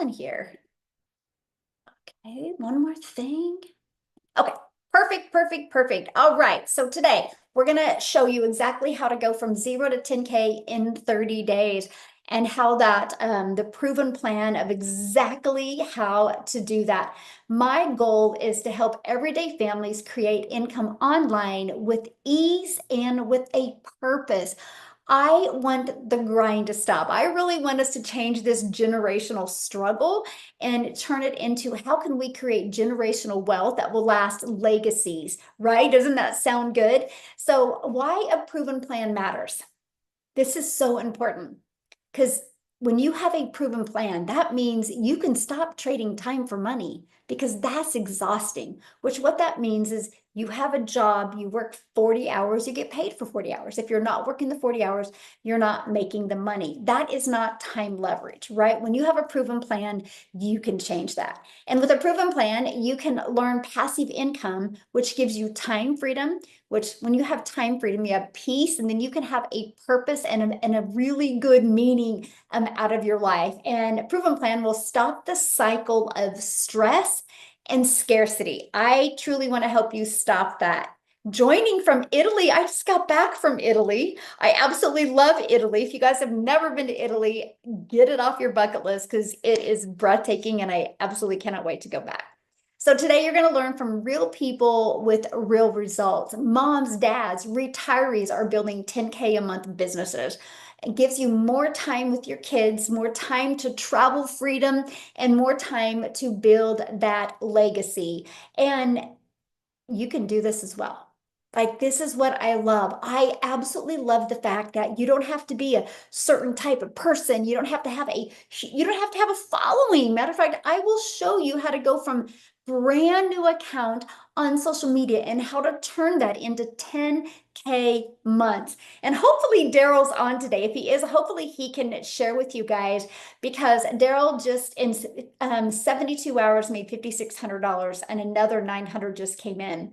in here. Okay, one more thing. Okay, perfect, perfect, perfect. All right, so today we're gonna show you exactly how to go from 0 to 10K in 30 days and how that, the proven plan of exactly how to do that. My goal is to help everyday families create income online with ease and with a purpose. I want the grind to stop. I really want us to change this generational struggle and turn it into how can we create generational wealth that will last legacies, right? Doesn't that sound good? So why a proven plan matters. This is so important because when you have a proven plan, that means you can stop trading time for money because that's exhausting, which what that means is you have a job, you work 40 hours, you get paid for 40 hours. If you're not working the 40 hours, you're not making the money. That is not time leverage, right? When you have a proven plan, you can change that. And with a proven plan, you can learn passive income, which gives you time freedom, which when you have time freedom, you have peace, and then you can have a purpose and a really good meaning out of your life. And proven plan will stop the cycle of stress and scarcity. I truly want to help you stop that. Joining from Italy, I just got back from Italy. I absolutely love Italy. If you guys have never been to Italy, get it off your bucket list because it is breathtaking and I absolutely cannot wait to go back. So today you're going to learn from real people with real results. Moms, dads, retirees are building 10K a month businesses. It gives you more time with your kids, more time to travel freedom, and more time to build that legacy. And you can do this as well. Like, this is what I love. I absolutely love the fact that you don't have to be a certain type of person. You don't have to have a following. Matter of fact, I will show you how to go from brand new account on social media and how to turn that into 10K months. And hopefully Daryl's on today. If he is, hopefully he can share with you guys because Daryl just in 72 hours made $5,600 and another 900 just came in.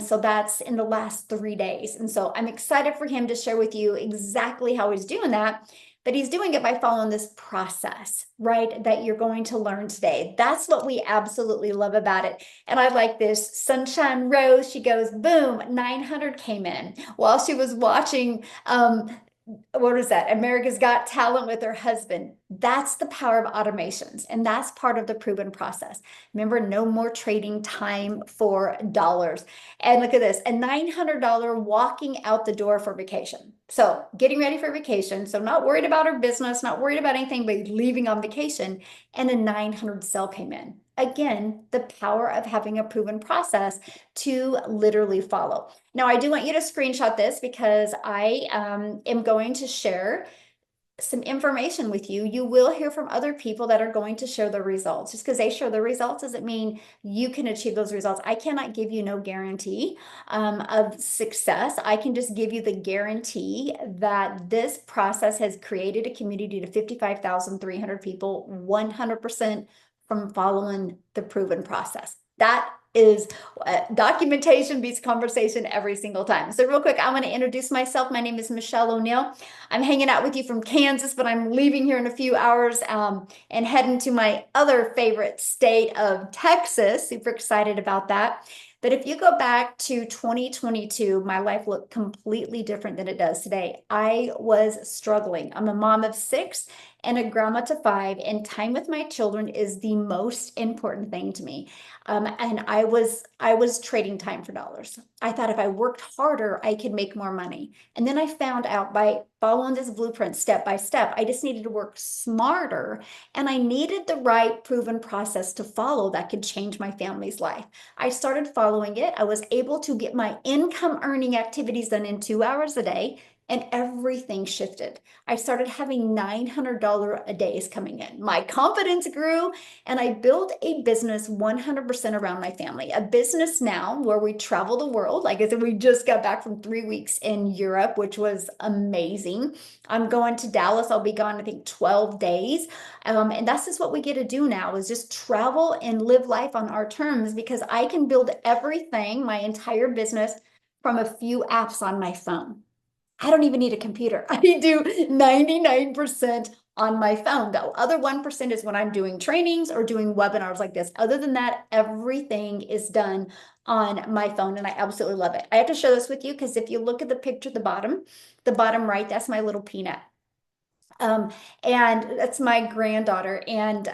So that's in the last 3 days. And so I'm excited for him to share with you exactly how he's doing that. But he's doing it by following this process, right? That you're going to learn today. That's what we absolutely love about it. And I like this. Sunshine Rose, she goes, boom, 900 came in while she was watching what is that? America's Got Talent with her husband. That's the power of automations. And that's part of the proven process. Remember, no more trading time for dollars. And look at this, a $900 walking out the door for vacation. So getting ready for vacation. So not worried about her business, not worried about anything, but leaving on vacation. And a 900 sale came in. Again, the power of having a proven process to literally follow. Now, I do want you to screenshot this because I am going to share some information with you. You will hear from other people that are going to share the results. Just because they share the results doesn't mean you can achieve those results. I cannot give you no guarantee of success. I can just give you the guarantee that this process has created a community to 55,300 people, 100% from following the proven process. That is documentation beats conversation every single time. So real quick, I want to introduce myself. My name is Michelle O'Neill. I'm hanging out with you from Kansas, but I'm leaving here in a few hours and heading to my other favorite state of Texas. Super excited about that. But if you go back to 2022, my life looked completely different than it does today. I was struggling. I'm a mom of 6 and a grandma to 5, and time with my children is the most important thing to me. And I was trading time for dollars. I thought if I worked harder, I could make more money. And then I found out by following this blueprint step by step, I just needed to work smarter and I needed the right proven process to follow that could change my family's life. I started following it. I was able to get my income earning activities done in 2 hours a day. And everything shifted. I started having $900 a days coming in. My confidence grew and I built a business 100% around my family. A business now where we travel the world. Like I said, we just got back from 3 weeks in Europe, which was amazing. I'm going to Dallas. I'll be gone, I think, 12 days. And that's just what we get to do now is just travel and live life on our terms because I can build everything, my entire business, from a few apps on my phone. I don't even need a computer. I do 99% on my phone though. Other 1% is when I'm doing trainings or doing webinars like this. Other than that, everything is done on my phone and I absolutely love it. I have to share this with you because if you look at the picture at the bottom right, that's my little peanut. Um, and that's my granddaughter. And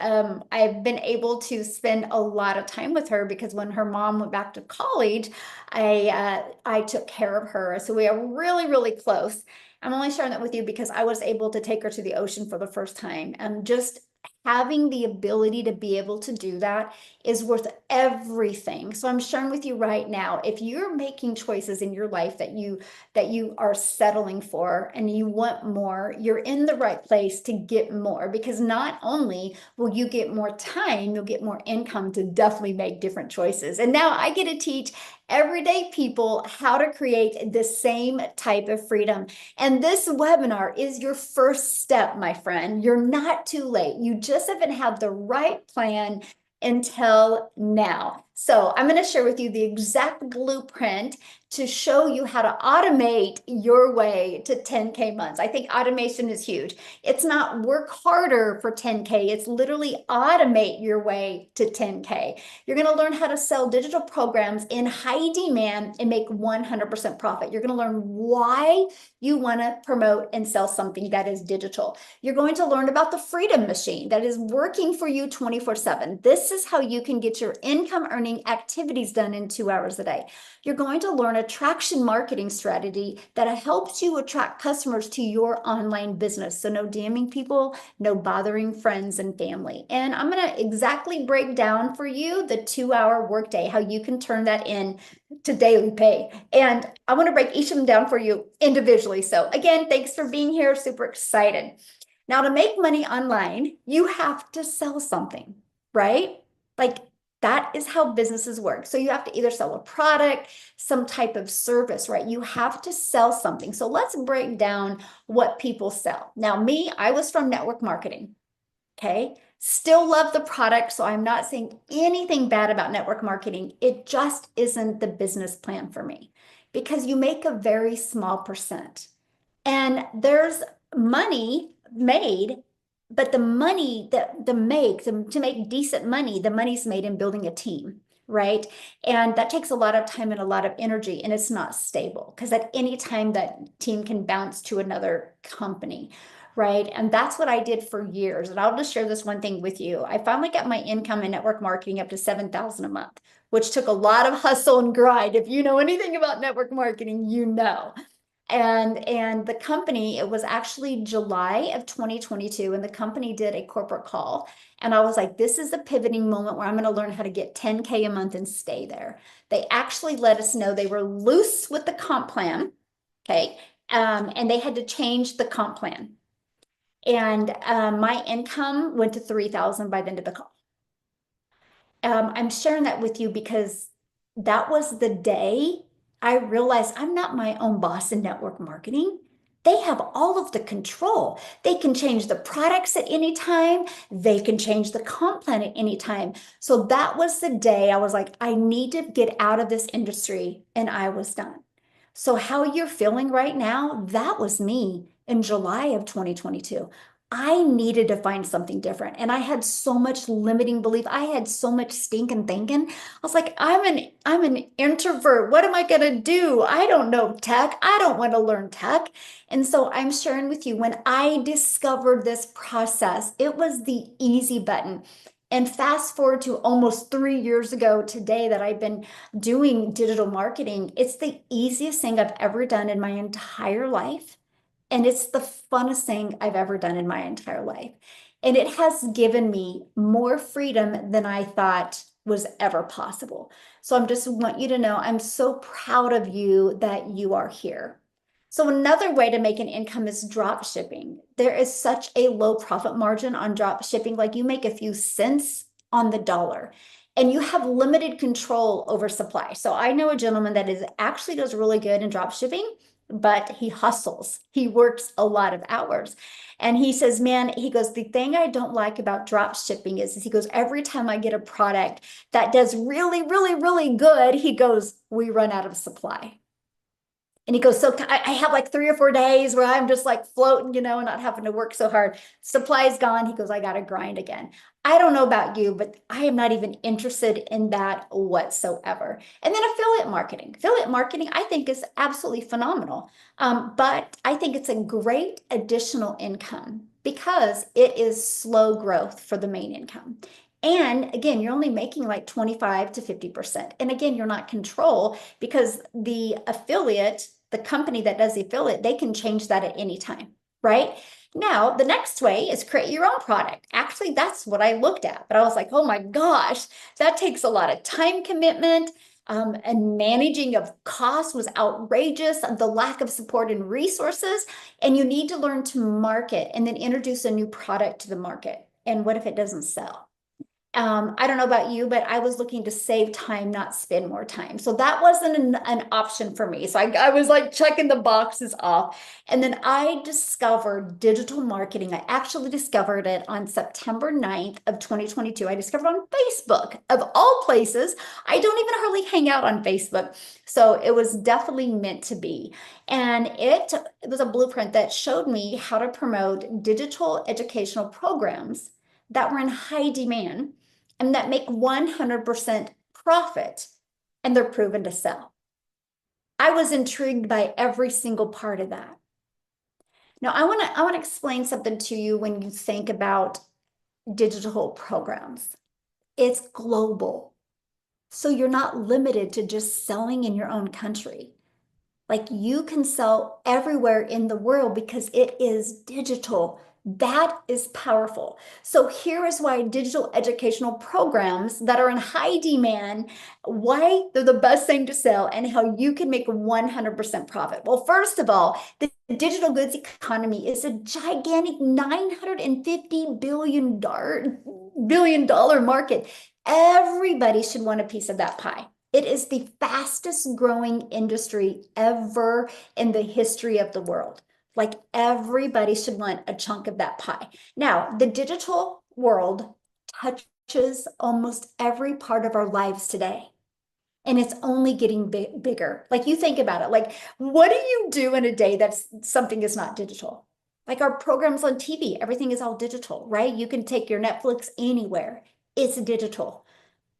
I've been able to spend a lot of time with her because when her mom went back to college, I took care of her. So we are really, really close. I'm only sharing that with you because I was able to take her to the ocean for the first time. And just having the ability to be able to do that is worth everything. So I'm sharing with you right now, if you're making choices in your life that you are settling for and you want more, you're in the right place to get more because not only will you get more time, you'll get more income to definitely make different choices. And now I get to teach everyday people how to create the same type of freedom. And this webinar is your first step, my friend. You're not too late. You just haven't had the right plan until now. So I'm going to share with you the exact blueprint to show you how to automate your way to 10K months. I think automation is huge. It's not work harder for 10K. It's literally automate your way to 10K. You're going to learn how to sell digital programs in high demand and make 100% profit. You're going to learn why you want to promote and sell something that is digital. You're going to learn about the freedom machine that is working for you 24/7. This is how you can get your income earning activities done in 2 hours a day. You're going to learn attraction marketing strategy that helps you attract customers to your online business. So no damning people, no bothering friends and family. And I'm going to exactly break down for you the 2 hour workday, how you can turn that in to daily pay. And I want to break each of them down for you individually. So again, thanks for being here. Super excited. Now, to make money online, you have to sell something, right? Like that is how businesses work. So you have to either sell a product, some type of service, right? You have to sell something. So let's break down what people sell. Now, me, I was from network marketing. Okay. Still love the product. So I'm not saying anything bad about network marketing. It just isn't the business plan for me because you make a very small percent. And there's money made, but the money that to make decent money, the money's made in building a team, right? And that takes a lot of time and a lot of energy, and it's not stable because at any time that team can bounce to another company, right? And that's what I did for years. And I'll just share this one thing with you. I finally got my income in network marketing up to 7,000 a month, which took a lot of hustle and grind. If you know anything about network marketing, you know. And the company, it was actually July of 2022, and the company did a corporate call. And I was like, this is a pivoting moment where I'm going to learn how to get 10K a month and stay there. They actually let us know they were loose with the comp plan. Okay. And they had to change the comp plan. And my income went to 3,000 by the end of the call. I'm sharing that with you because that was the day I realized I'm not my own boss in network marketing. They have all of the control. They can change the products at any time. They can change the comp plan at any time. So that was the day I was like, I need to get out of this industry, and I was done. So how you're feeling right now, that was me in July of 2022. I needed to find something different. And I had so much limiting belief. I had so much stinking thinking. I was like, I'm an introvert. What am I gonna do? I don't know tech. I don't want to learn tech. And so I'm sharing with you when I discovered this process, it was the easy button. And fast forward to almost 3 years ago today that I've been doing digital marketing, it's the easiest thing I've ever done in my entire life. And it's the funnest thing I've ever done in my entire life. And it has given me more freedom than I thought was ever possible. So I'm just want you to know I'm so proud of you that you are here. So another way to make an income is drop shipping. There is such a low profit margin on drop shipping, like you make a few cents on the dollar and you have limited control over supply. So I know a gentleman that is actually does really good in drop shipping, but he hustles. He works a lot of hours. And he says, man, he goes, the thing I don't like about drop shipping is he goes, every time I get a product that does really, really, really good, he goes, we run out of supply. And he goes, so I have like 3 or 4 days where I'm just like floating, and not having to work so hard. Supply's gone. He goes, I got to grind again. I don't know about you, but I am not even interested in that whatsoever. And then affiliate marketing. Affiliate marketing, I think, is absolutely phenomenal. But I think it's a great additional income because it is slow growth for the main income. And again, you're only making like 25 to 50%. And again, you're not control because the company that does the affiliate, they can change that at any time, right? Now, the next way is create your own product. Actually, that's what I looked at, but I was like, oh my gosh, that takes a lot of time commitment. And managing of costs was outrageous, the lack of support and resources. And you need to learn to market and then introduce a new product to the market. And what if it doesn't sell? I don't know about you, but I was looking to save time, not spend more time. So that wasn't an option for me. So I was like checking the boxes off. And then I discovered digital marketing. I actually discovered it on September 9th of 2022. I discovered on Facebook, of all places. I don't even hardly hang out on Facebook. So it was definitely meant to be. And it was a blueprint that showed me how to promote digital educational programs that were in high demand and that make 100% profit, and they're proven to sell. I was intrigued by every single part of that. Now, I want to explain something to you when you think about digital programs. It's global. So you're not limited to just selling in your own country. Like you can sell everywhere in the world because it is digital. That is powerful. So here is why digital educational programs that are in high demand, why they're the best thing to sell and how you can make 100% profit. Well, first of all, the digital goods economy is a gigantic $950 billion market. Everybody should want a piece of that pie. It is the fastest growing industry ever in the history of the world. Like everybody should want a chunk of that pie. Now, the digital world touches almost every part of our lives today. And it's only getting bigger. Like you think about it, like what do you do in a day that's something is not digital? Like our programs on TV, everything is all digital, right? You can take your Netflix anywhere. It's digital.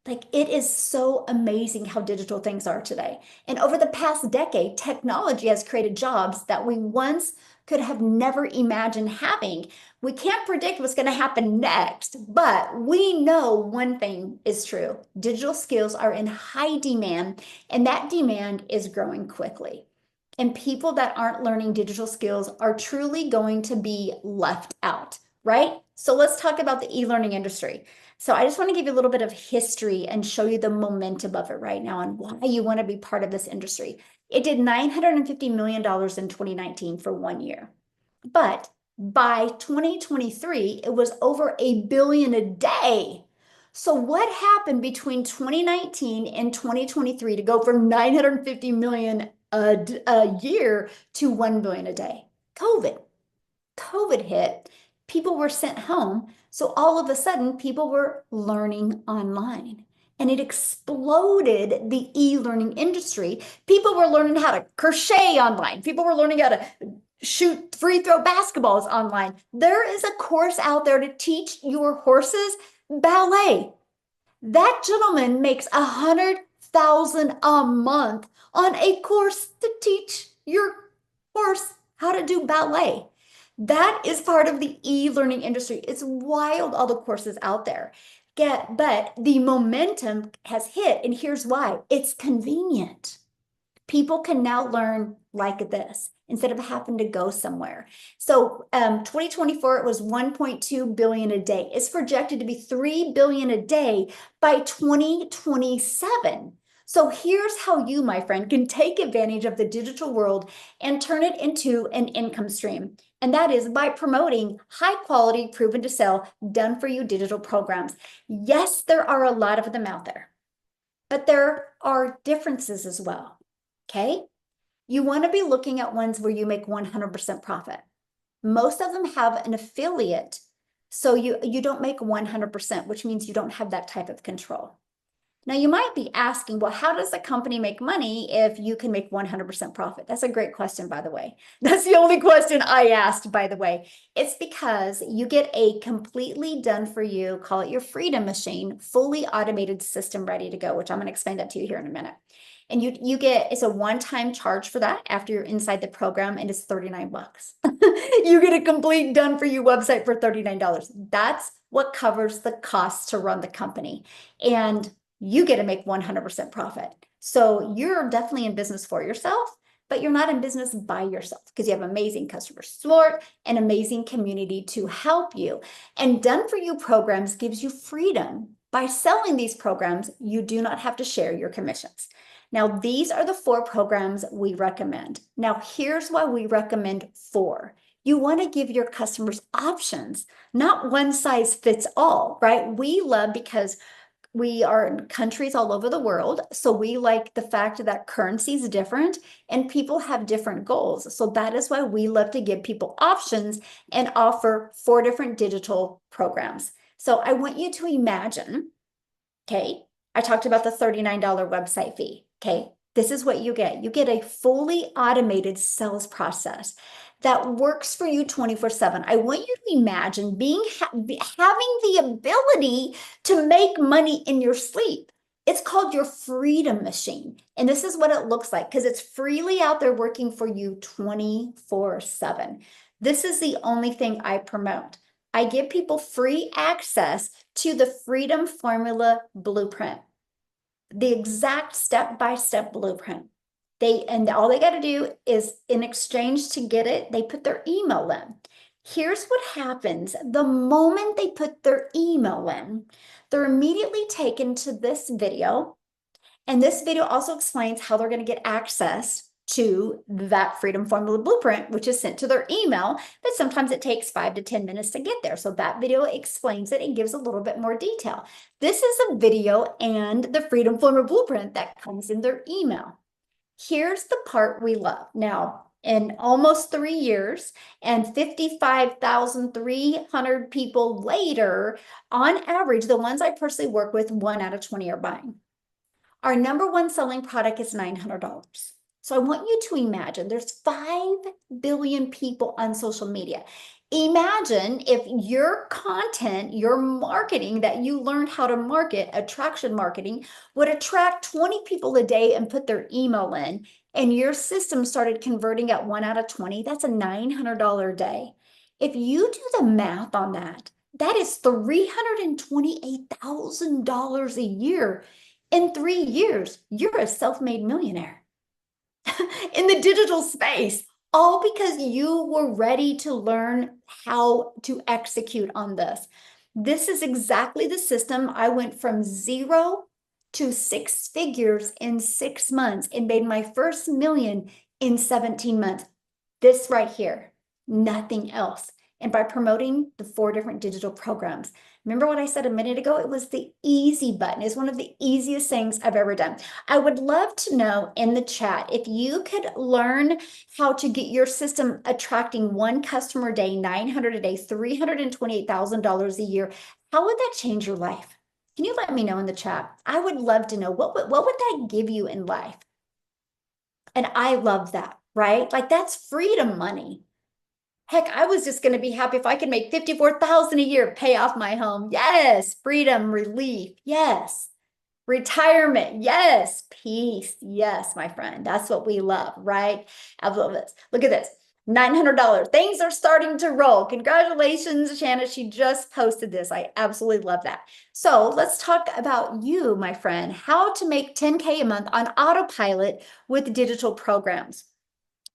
Like it is so amazing how digital things are today. And over the past decade, technology has created jobs that we once could have never imagined having. We can't predict what's going to happen next, but we know one thing is true. Digital skills are in high demand, and that demand is growing quickly. And people that aren't learning digital skills are truly going to be left out, right? So let's talk about the e-learning industry. So I just want to give you a little bit of history and show you the momentum of it right now and why you want to be part of this industry. It did $950 million in 2019 for 1 year. But by 2023, it was over $1 billion a day. So what happened between 2019 and 2023 to go from 950 million a year to 1 billion a day? COVID hit, people were sent home. So all of a sudden, people were learning online. And it exploded the e-learning industry. People were learning how to crochet online. People were learning how to shoot free throw basketballs online. There is a course out there to teach your horses ballet. That gentleman makes $100,000 a month on a course to teach your horse how to do ballet. That is part of the e-learning industry. It's wild, all the courses out there. But the momentum has hit, and here's why. It's convenient. People can now learn like this instead of having to go somewhere. So 2024, it was 1.2 billion a day. It's projected to be 3 billion a day by 2027. So here's how you, my friend, can take advantage of the digital world and turn it into an income stream. And that is by promoting high quality, proven to sell, done for you digital programs. Yes, there are a lot of them out there, but there are differences as well. Okay. You want to be looking at ones where you make 100% profit. Most of them have an affiliate. So you don't make 100%, which means you don't have that type of control. Now, you might be asking, well, how does a company make money if you can make 100% profit? That's a great question, by the way. That's the only question I asked, by the way. It's because you get a completely done for you, call it your freedom machine, fully automated system ready to go, which I'm going to explain that to you here in a minute. And you get, it's a one-time charge for that after you're inside the program, and it's 39 bucks. You get a complete done for you website for $39. That's what covers the cost to run the company. And you get to make 100% profit. So you're definitely in business for yourself, but you're not in business by yourself because you have amazing customer support and amazing community to help you. And done for you programs gives you freedom. By selling these programs, you do not have to share your commissions. Now, these are the 4 programs we recommend. Now, here's why we recommend 4. You want to give your customers options, not one size fits all, right? We love because we are in countries all over the world. So we like the fact that currency is different and people have different goals. So that is why we love to give people options and offer 4 different digital programs. So I want you to imagine, okay, I talked about the $39 website fee. Okay, this is what you get. You get a fully automated sales process that works for you 24/7. I want you to imagine having the ability to make money in your sleep. It's called your freedom machine. And this is what it looks like because it's freely out there working for you 24/7. This is the only thing I promote. I give people free access to the Freedom Formula Blueprint, the exact step-by-step blueprint. And all they got to do is, in exchange to get it, they put their email in. Here's what happens the moment they put their email in, they're immediately taken to this video. And this video also explains how they're going to get access to that Freedom Formula Blueprint, which is sent to their email, but sometimes it takes 5 to 10 minutes to get there. So that video explains it and gives a little bit more detail. This is a video and the Freedom Formula Blueprint that comes in their email. Here's the part we love. Now, in almost 3 years and 55,300 people later, on average, the ones I personally work with, 1 out of 20 are buying. Our number 1 selling product is $900. So I want you to imagine there's 5 billion people on social media. Imagine if your content, your marketing that you learned how to market, attraction marketing, would attract 20 people a day and put their email in, and your system started converting at 1 out of 20. That's a $900 a day. If you do the math on that, that is $328,000 a year. In 3 years, you're a self-made millionaire in the digital space, all because you were ready to learn how to execute on this. This is exactly the system. I went from 0 to 6 figures in 6 months and made my first million in 17 months. This right here, nothing else. And by promoting the 4 different digital programs. Remember what I said a minute ago? It was the easy button. It's one of the easiest things I've ever done. I would love to know in the chat if you could learn how to get your system attracting 1 customer a day, 900 a day, $328,000 a year. How would that change your life? Can you let me know in the chat? I would love to know what would that give you in life? And I love that, right? Like that's freedom money. Heck, I was just going to be happy if I could make $54,000 a year, pay off my home. Yes. Freedom, relief. Yes. Retirement. Yes. Peace. Yes, my friend. That's what we love, right? I love this. Look at this. $900. Things are starting to roll. Congratulations, Shanna. She just posted this. I absolutely love that. So let's talk about you, my friend, how to make 10K a month on autopilot with digital programs.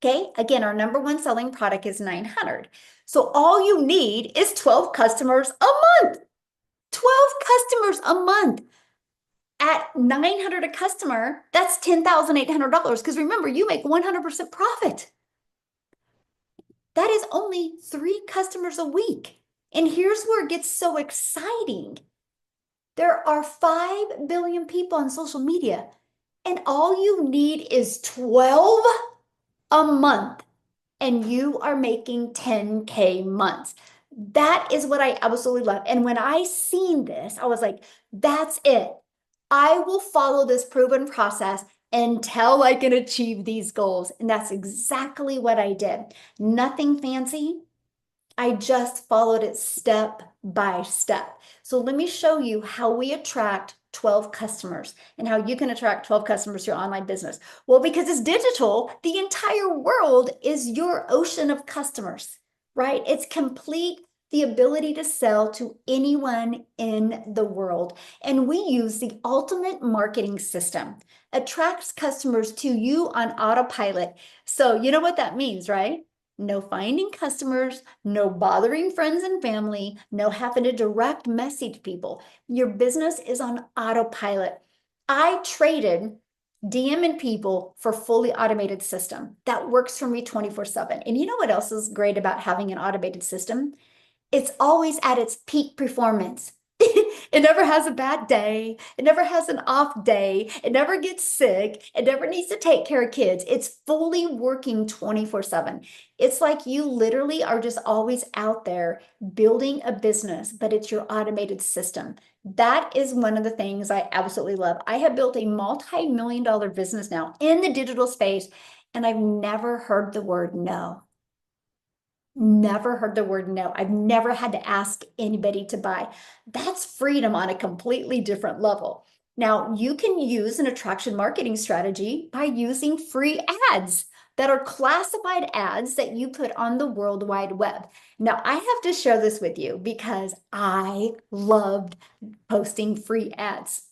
Okay, again, our number 1 selling product is 900. So all you need is 12 customers a month. 12 customers a month. At 900 a customer, that's $10,800 because remember, you make 100% profit. That is only 3 customers a week. And here's where it gets so exciting. There are 5 billion people on social media, and all you need is 12 a month, and you are making 10K months. That is what I absolutely love. And when I seen this, I was like, that's it. I will follow this proven process until I can achieve these goals. And that's exactly what I did. Nothing fancy. I just followed it step by step. So let me show you how we attract 12 customers and how you can attract 12 customers to your online business. Well, because it's digital, the entire world is your ocean of customers, right? It's complete the ability to sell to anyone in the world. And we use the ultimate marketing system, attracts customers to you on autopilot. So you know what that means, right? No finding customers, no bothering friends and family, no having to direct message people. Your business is on autopilot. I traded DMing people for fully automated system that works for me 24/7. And you know what else is great about having an automated system? It's always at its peak performance. It never has a bad day. It never has an off day. It never gets sick. It never needs to take care of kids. It's fully working 24/7. It's like you literally are just always out there building a business, but it's your automated system. That is one of the things I absolutely love. I have built a multi-million-dollar business now in the digital space, and I've never heard the word no. Never heard the word no. I've never had to ask anybody to buy. That's freedom on a completely different level. Now, you can use an attraction marketing strategy by using free ads that are classified ads that you put on the World Wide Web. Now, I have to share this with you because I loved posting free ads.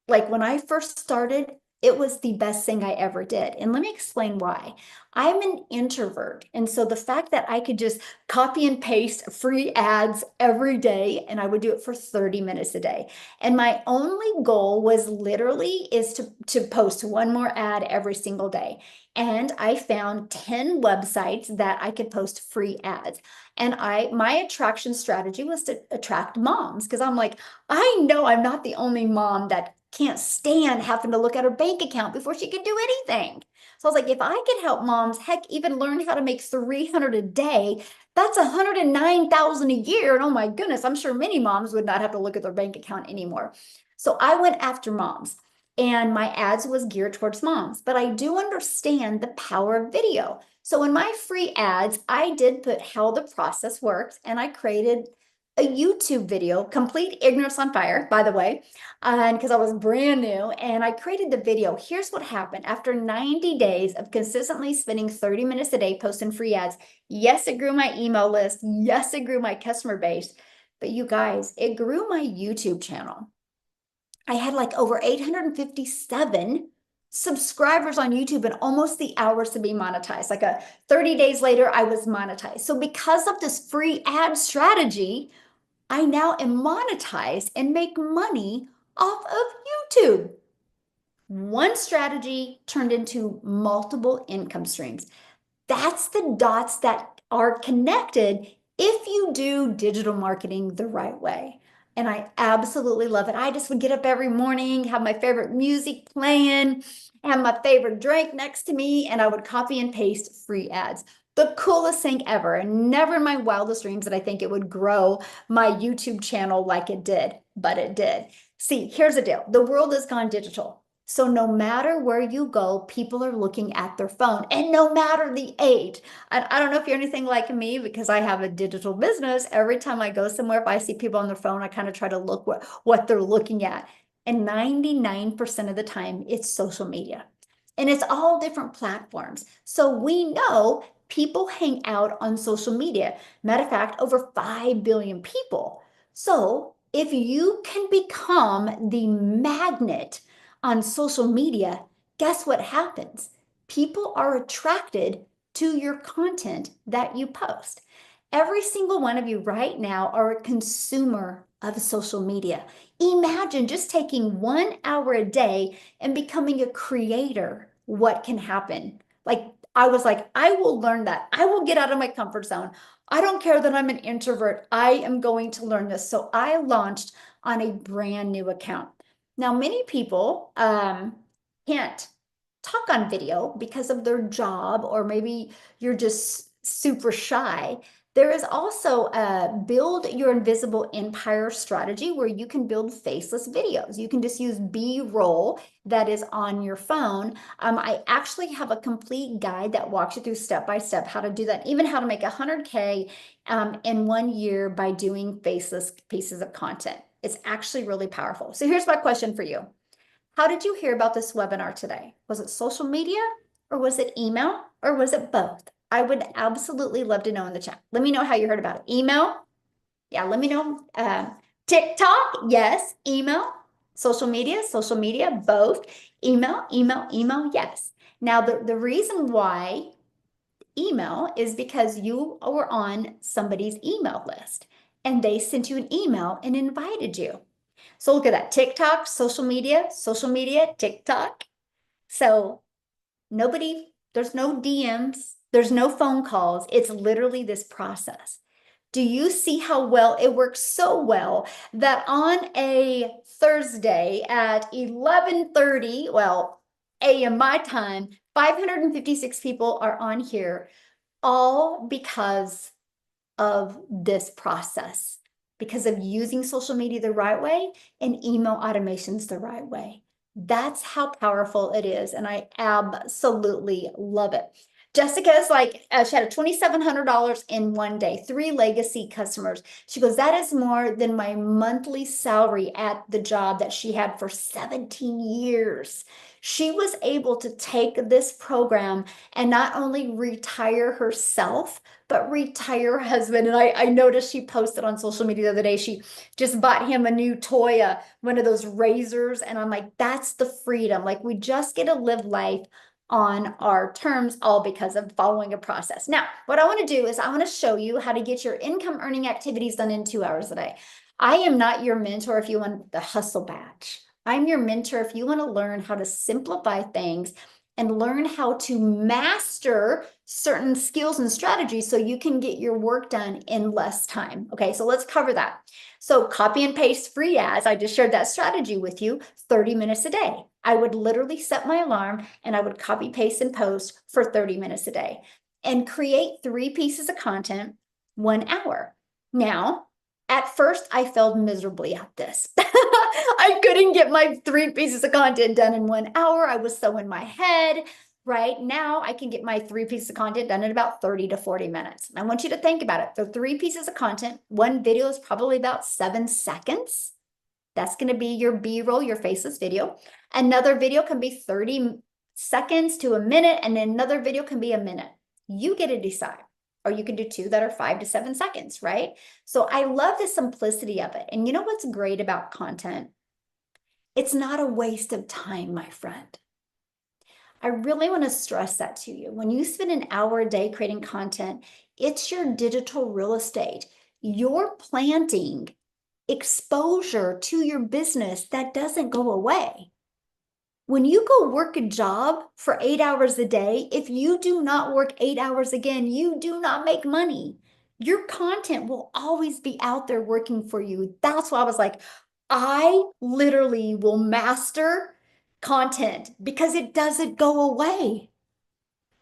Like when I first started, it was the best thing I ever did. And let me explain why. I'm an introvert. And so the fact that I could just copy and paste free ads every day, and I would do it for 30 minutes a day. And my only goal was literally is to post one more ad every single day. And I found 10 websites that I could post free ads. And my attraction strategy was to attract moms because I'm like, I know I'm not the only mom that can't stand having to look at her bank account before she can do anything. So I was like, if I could help moms, heck, even learn how to make 300 a day, that's 109,000 a year. And oh my goodness, I'm sure many moms would not have to look at their bank account anymore. So I went after moms and my ads was geared towards moms, but I do understand the power of video. So in my free ads, I did put how the process works and I created a YouTube video, complete ignorance on fire, by the way, and because I was brand new and I created the video. Here's what happened. After 90 days of consistently spending 30 minutes a day posting free ads, yes, it grew my email list. Yes, it grew my customer base. But you guys, it grew my YouTube channel. I had like over 857 subscribers on YouTube and almost the hours to be monetized. Like 30 days later, I was monetized. So because of this free ad strategy, I now am monetized and make money off of YouTube. One strategy turned into multiple income streams. That's the dots that are connected if you do digital marketing the right way. And I absolutely love it. I just would get up every morning, have my favorite music playing, have my favorite drink next to me, and I would copy and paste free ads. The coolest thing ever. And never in my wildest dreams did I think it would grow my YouTube channel like it did, but it did. See, here's the deal. The world has gone digital. So no matter where you go, people are looking at their phone, and no matter the age. I don't know if you're anything like me because I have a digital business. Every time I go somewhere, if I see people on their phone, I kind of try to look what they're looking at. And 99% of the time, it's social media. And it's all different platforms. So we know people hang out on social media. Matter of fact, over 5 billion people. So if you can become the magnet on social media, guess what happens? People are attracted to your content that you post. Every single one of you right now are a consumer of social media. Imagine just taking 1 hour a day and becoming a creator. What can happen? Like, I was like, I will learn that. I will get out of my comfort zone. I don't care that I'm an introvert. I am going to learn this. So I launched on a brand new account. Now, many people can't talk on video because of their job, or maybe you're just super shy. There is also a build your invisible empire strategy where you can build faceless videos. You can just use B-roll that is on your phone. I actually have a complete guide that walks you through step by step how to do that, even how to make 100K in 1 year by doing faceless pieces of content. It's actually really powerful. So here's my question for you. How did you hear about this webinar today? Was it social media or was it email or was it both? I would absolutely love to know in the chat. Let me know how you heard about it. Email? Yeah, let me know. TikTok? Yes. Email? Social media, both. Email, yes. Now, the reason why email is because you were on somebody's email list and they sent you an email and invited you. So look at that. TikTok, social media, TikTok. So there's no DMs, there's no phone calls. It's literally this process. Do you see how well it works so well that on a Thursday at 11:30, well, a.m. my time, 556 people are on here, all because of this process, because of using social media the right way and email automations the right way. That's how powerful it is. And I absolutely love it. Jessica's like, she had a $2,700 in 1 day, 3 legacy customers. She goes, that is more than my monthly salary at the job that she had for 17 years. She was able to take this program and not only retire herself, but retire her husband. And I noticed she posted on social media the other day, she just bought him a new toy, one of those razors. And I'm like, that's the freedom. Like we just get to live life on our terms, all because of following a process. Now, what I want to do is I want to show you how to get your income earning activities done in 2 hours a day. I am not your mentor if you want the hustle batch. I'm your mentor if you want to learn how to simplify things and learn how to master certain skills and strategies so you can get your work done in less time. Okay, so let's cover that. So copy and paste free ads. I just shared that strategy with you, 30 minutes a day. I would literally set my alarm and I would copy, paste, and post for 30 minutes a day and create 3 pieces of content, 1 hour. Now, at first, I failed miserably at this. I couldn't get my 3 pieces of content done in 1 hour. I was so in my head. Right now, I can get my 3 pieces of content done in about 30 to 40 minutes. I want you to think about it. The 3 pieces of content, one video is probably about 7 seconds. That's going to be your B-roll, your faceless video. Another video can be 30 seconds to a minute, and then another video can be a minute. You get to decide. Or you can do 2 that are 5 to 7 seconds, right? So I love the simplicity of it. And you know what's great about content? It's not a waste of time, my friend. I really want to stress that to you. When you spend an hour a day creating content, it's your digital real estate. You're planting exposure to your business that doesn't go away. When you go work a job for 8 hours a day, if you do not work 8 hours again, you do not make money. Your content will always be out there working for you. That's why I was like, I literally will master content because it doesn't go away.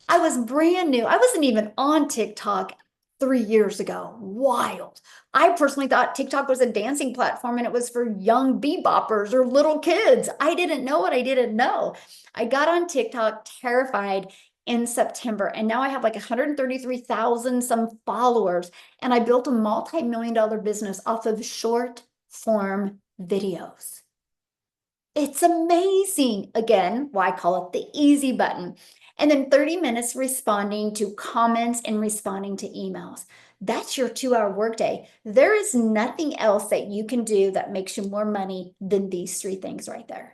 I was brand new. I wasn't even on TikTok 3 years ago. Wild. I personally thought TikTok was a dancing platform and it was for young beboppers or little kids. I didn't know what I didn't know. I got on TikTok terrified in September, and now I have like 133,000 some followers, and I built a multi-million-dollar business off of short form videos. It's amazing. Again, why I call it the easy button. And then 30 minutes responding to comments and responding to emails. That's your 2 hour workday. There is nothing else that you can do that makes you more money than these 3 things right there.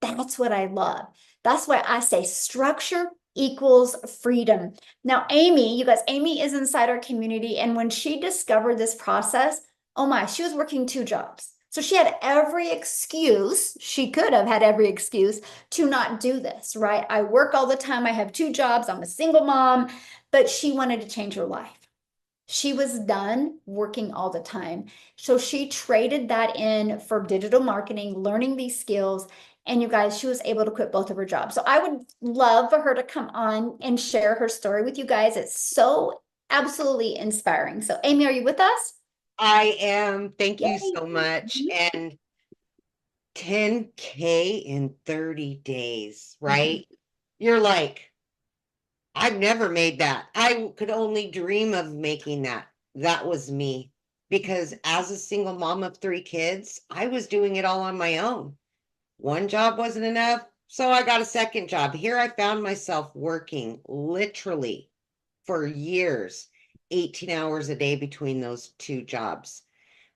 That's what I love. That's why I say structure equals freedom. Now, Amy, you guys, Amy is inside our community. And when she discovered this process, oh my, she was working 2 jobs. So she had every excuse, she could have had every excuse to not do this, right? I work all the time. I have 2 jobs. I'm a single mom, but she wanted to change her life. She was done working all the time. So she traded that in for digital marketing, learning these skills. And you guys, she was able to quit both of her jobs. So I would love for her to come on and share her story with you guys. It's so absolutely inspiring. So Amy, are you with us? I am. Thank you Yay. so much. Mhm. And 10K in 30 days, Mhm. right? You're like, I've never made that. I could only dream of making that. That was me. Because as a single mom of three kids, I was doing it all on my own. One job wasn't enough, so I got a second job. Here I found myself working literally for years, 18 hours a day between those two jobs.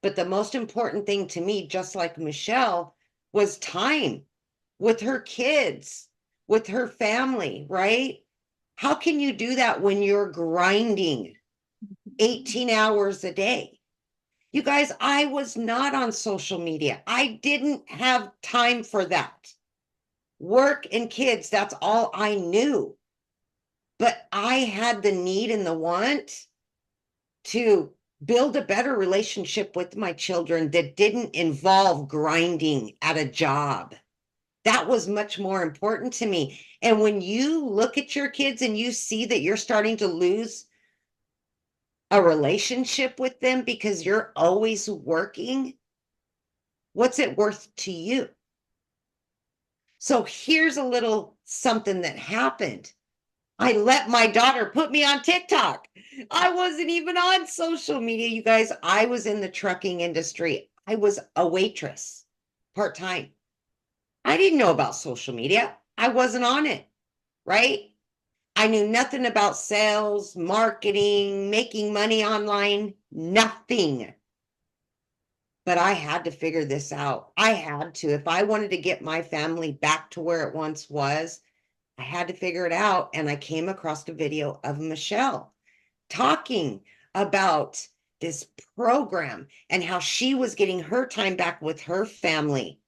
But the most important thing to me, just like Michelle, was time with her kids, with her family, right? How can you do that when you're grinding 18 hours a day? You guys, I was not on social media. I didn't have time for that. Work and kids, that's all I knew. But I had the need and the want to build a better relationship with my children that didn't involve grinding at a job. That was much more important to me. And when you look at your kids and you see that you're starting to lose a relationship with them because you're always working, what's it worth to you? So here's a little something that happened. I let my daughter put me on TikTok. I wasn't even on social media, you guys. I was in the trucking industry. I was a waitress part time. I didn't know about social media. I wasn't on it, right? I knew nothing about sales, marketing, making money online, nothing. But I had to figure this out. I had to. If I wanted to get my family back to where it once was, I had to figure it out. And I came across a video of Michelle talking about this program and how she was getting her time back with her family.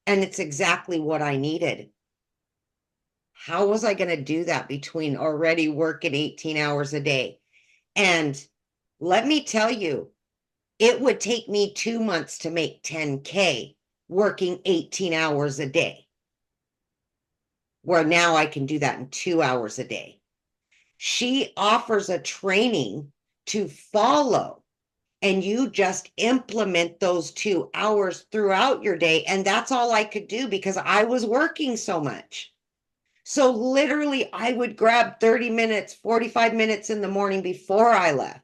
And it's exactly what I needed. How was I going to do that between already working 18 hours a day? And let me tell you, it would take me 2 months to make 10K working 18 hours a day, where now I can do that in 2 hours a day. She offers a training to follow, and you just implement those 2 hours throughout your day. And that's all I could do because I was working so much. So literally, I would grab 30 minutes, 45 minutes in the morning before I left,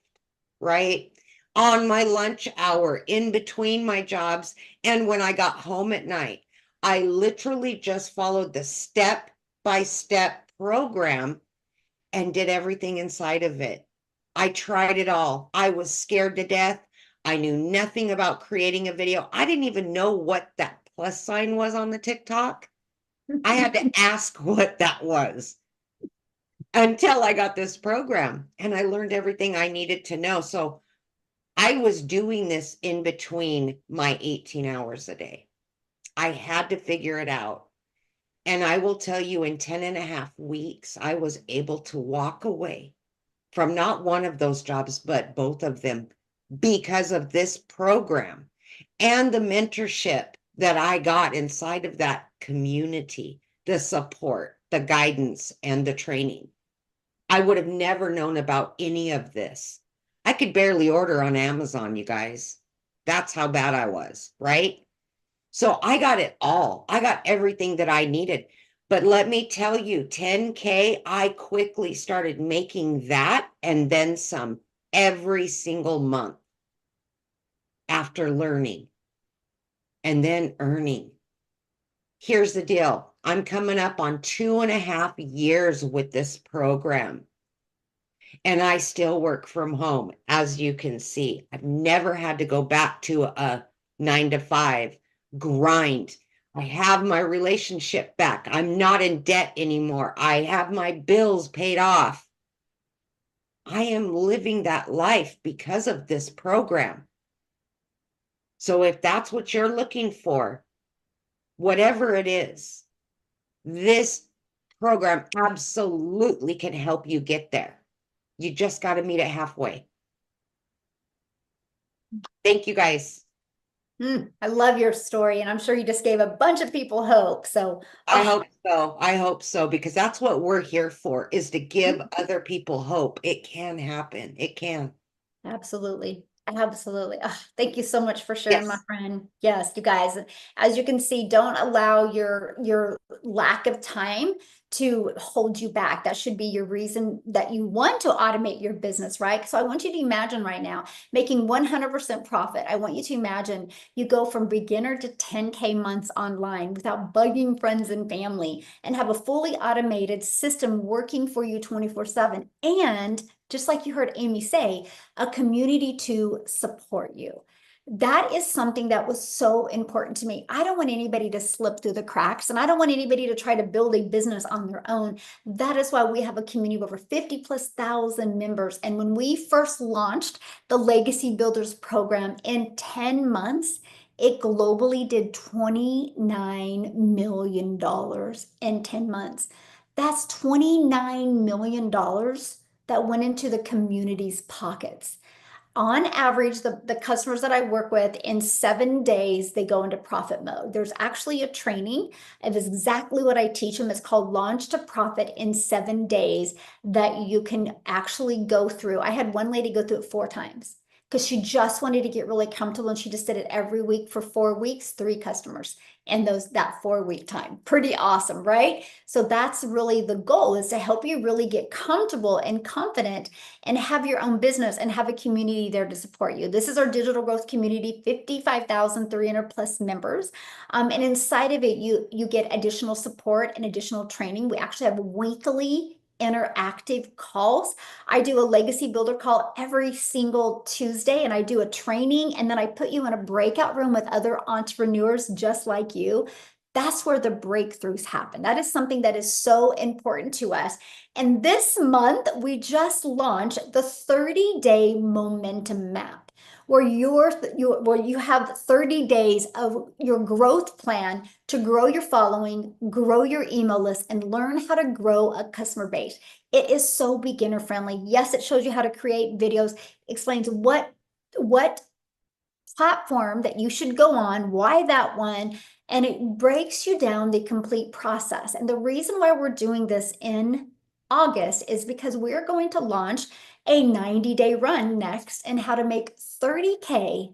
right? On my lunch hour, in between my jobs, and when I got home at night. I literally just followed the step by step program and did everything inside of it. I tried it all. I was scared to death. I knew nothing about creating a video. I didn't even know what that plus sign was on the TikTok. I had to ask what that was until I got this program and I learned everything I needed to know. So I was doing this in between my 18 hours a day. I had to figure it out. And I will tell you, in 10 and a half weeks, I was able to walk away from not one of those jobs, but both of them because of this program and the mentorship that I got inside of that community, the support, the guidance, and the training. I would have never known about any of this. I could barely order on Amazon, you guys. That's how bad I was, right? So I got it all. I got everything that I needed. But let me tell you, 10K, I quickly started making that and then some every single month after learning and then earning. Here's the deal. I'm coming up on 2.5 years with this program. And I still work from home, as you can see. I've never had to go back to a 9 to 5 grind. I have my relationship back. I'm not in debt anymore. I have my bills paid off. I am living that life because of this program. So if that's what you're looking for, whatever it is, this program absolutely can help you get there. You just got to meet it halfway. Thank you guys. I love your story, and I'm sure you just gave a bunch of people hope. So, I hope so. I hope so because that's what we're here for is to give mhm. other people hope. It can happen. It can. Absolutely. Absolutely. Thank you so much for sharing, my Yes. friend. Yes, you guys, as you can see, don't allow your lack of time to hold you back. That should be your reason that you want to automate your business, right? So I want you to imagine right now making 100% profit. I want you to imagine you go from beginner to 10K months online without bugging friends and family and have a fully automated system working for you 24/7. And just like you heard Amy say, a community to support you. That is something that was so important to me. I don't want anybody to slip through the cracks, and I don't want anybody to try to build a business on their own. That is why we have a community of over 50 plus thousand members. And when we first launched the Legacy Builders program in 10 months, it globally did $29 million in 10 months. That's $29 million that went into the community's pockets. On average, the customers that I work with in 7 days, they go into profit mode. There's actually a training of exactly what I teach them. It's called Launch to Profit in 7 days that you can actually go through. I had one lady go through it 4 times because she just wanted to get really comfortable and she just did it every week for 4 weeks, 3 customers in that 4 week time. Pretty awesome, right? So that's really the goal, is to help you really get comfortable and confident and have your own business and have a community there to support you. This is our digital growth community, 55,300 plus members. And inside of it, you get additional support and additional training. We actually have weekly interactive calls. I do a legacy builder call every single Tuesday, and I do a training, and then I put you in a breakout room with other entrepreneurs just like you. That's where the breakthroughs happen. That is something that is so important to us. And this month, we just launched the 30-day momentum map, where where you have 30 days of your growth plan to grow your following, grow your email list, and learn how to grow a customer base. It is so beginner friendly. Yes, it shows you how to create videos, explains what platform that you should go on, why that one, and it breaks you down the complete process. And the reason why we're doing this in August is because we're going to launch a 90-day run next and how to make 30K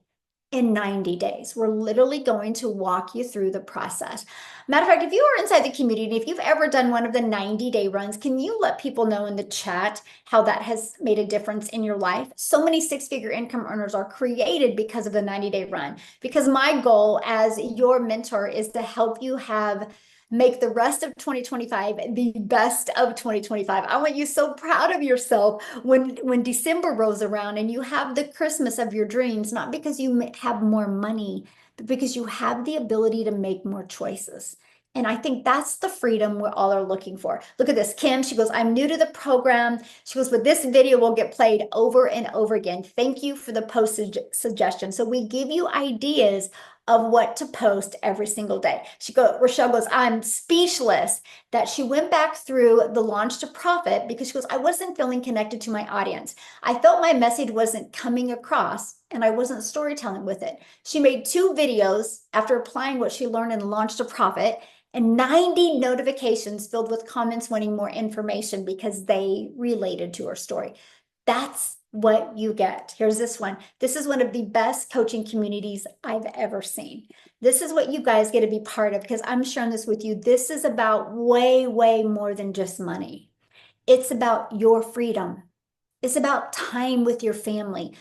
in 90 days. We're literally going to walk you through the process. Matter of fact, if you are inside the community, if you've ever done one of the 90-day runs, can you let people know in the chat how that has made a difference in your life? So many six-figure income earners are created because of the 90-day run. Because my goal as your mentor is to help you make the rest of 2025 the best of 2025. I want you so proud of yourself when December rolls around and you have the Christmas of your dreams, not because you have more money, but because you have the ability to make more choices. And I think that's the freedom we all are looking for. Look at this. Kim, she goes, I'm new to the program. She goes, but this video will get played over and over again. Thank you for the post suggestion. So we give you ideas of what to post every single day. Rochelle goes, I'm speechless that she went back through the Launch to Profit because she goes, I wasn't feeling connected to my audience. I felt my message wasn't coming across and I wasn't storytelling with it. She made 2 videos after applying what she learned in Launch to Profit, and 90 notifications filled with comments wanting more information because they related to her story. That's what you get. Here's this one. This is one of the best coaching communities I've ever seen. This is what you guys get to be part of because I'm sharing this with you. This is about way, way more than just money. It's about your freedom. It's about time with your family,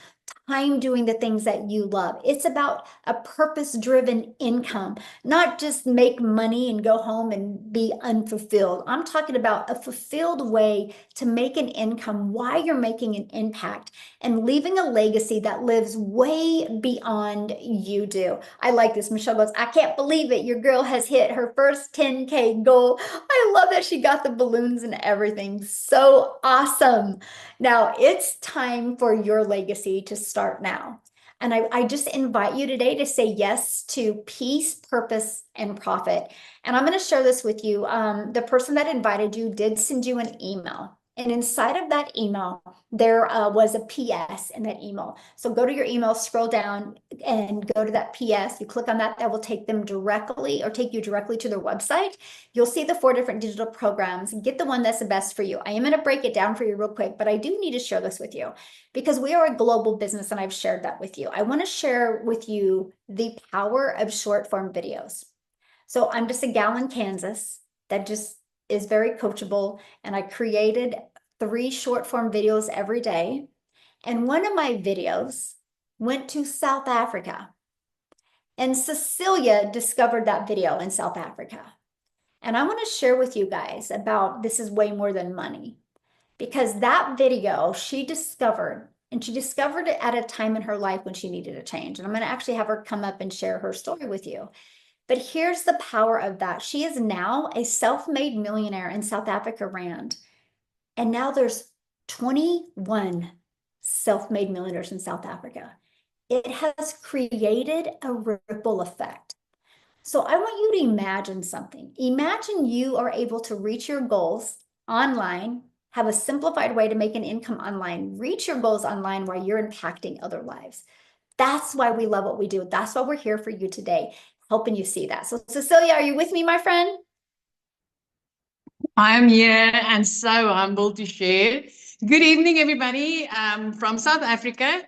time doing the things that you love. It's about a purpose-driven income, not just make money and go home and be unfulfilled. I'm talking about a fulfilled way to make an income while you're making an impact and leaving a legacy that lives way beyond you do. I like this. Michelle goes, I can't believe it. Your girl has hit her first 10K goal. I love that she got the balloons and everything. So awesome. Now it's time for your legacy to start now. And I just invite you today to say yes to peace, purpose, and profit. And I'm going to share this with you. The person that invited you did send you an email. And inside of that email, there was a PS in that email. So go to your email, scroll down and go to that PS. You click on that, that will take them directly or take you directly to their website. You'll see the 4 different digital programs. Get the one that's the best for you. I am going to break it down for you real quick, but I do need to share this with you because we are a global business and I've shared that with you. I want to share with you the power of short form videos. So I'm just a gal in Kansas that just is very coachable, and I created 3 short form videos every day. And one of my videos went to South Africa. And Cecilia discovered that video in South Africa. And I want to share with you guys about this is way more than money because that video she discovered, and she discovered it at a time in her life when she needed a change. And I'm going to actually have her come up and share her story with you. But here's the power of that. She is now a self-made millionaire in South Africa Rand. And now there's 21 self-made millionaires in South Africa. It has created a ripple effect. So I want you to imagine something. Imagine you are able to reach your goals online, have a simplified way to make an income online, reach your goals online while you're impacting other lives. That's why we love what we do. That's why we're here for you today, helping you see that. So Cecilia, are you with me, my friend? I am here and so humbled to share. Good evening, everybody, from South Africa.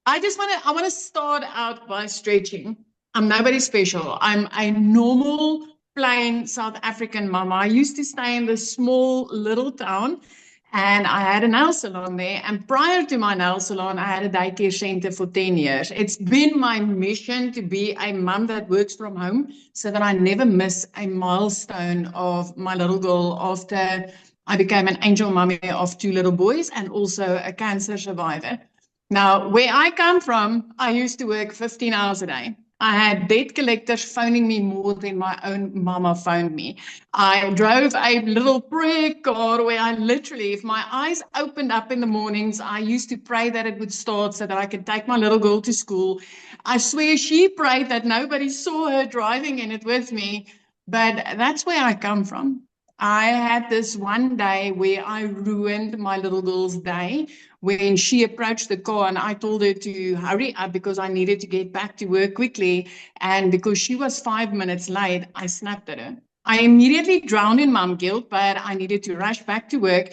I want to start out by stretching. I'm nobody special. I'm a normal, plain South African mama. I used to stay in this small little town and I had a nail salon there. And prior to my nail salon, I had a daycare center for 10 years. It's been my mission to be a mom that works from home so that I never miss a milestone of my little girl after I became an angel mommy of 2 little boys and also a cancer survivor. Now, where I come from, I used to work 15 hours a day. I had debt collectors phoning me more than my own mama phoned me. I drove a little prayer car where I literally, if my eyes opened up in the mornings, I used to pray that it would start so that I could take my little girl to school. I swear she prayed that nobody saw her driving in it with me, but that's where I come from. I had this one day where I ruined my little girl's day when she approached the car and I told her to hurry up because I needed to get back to work quickly. And because she was 5 minutes late, I snapped at her. I immediately drowned in mom guilt, but I needed to rush back to work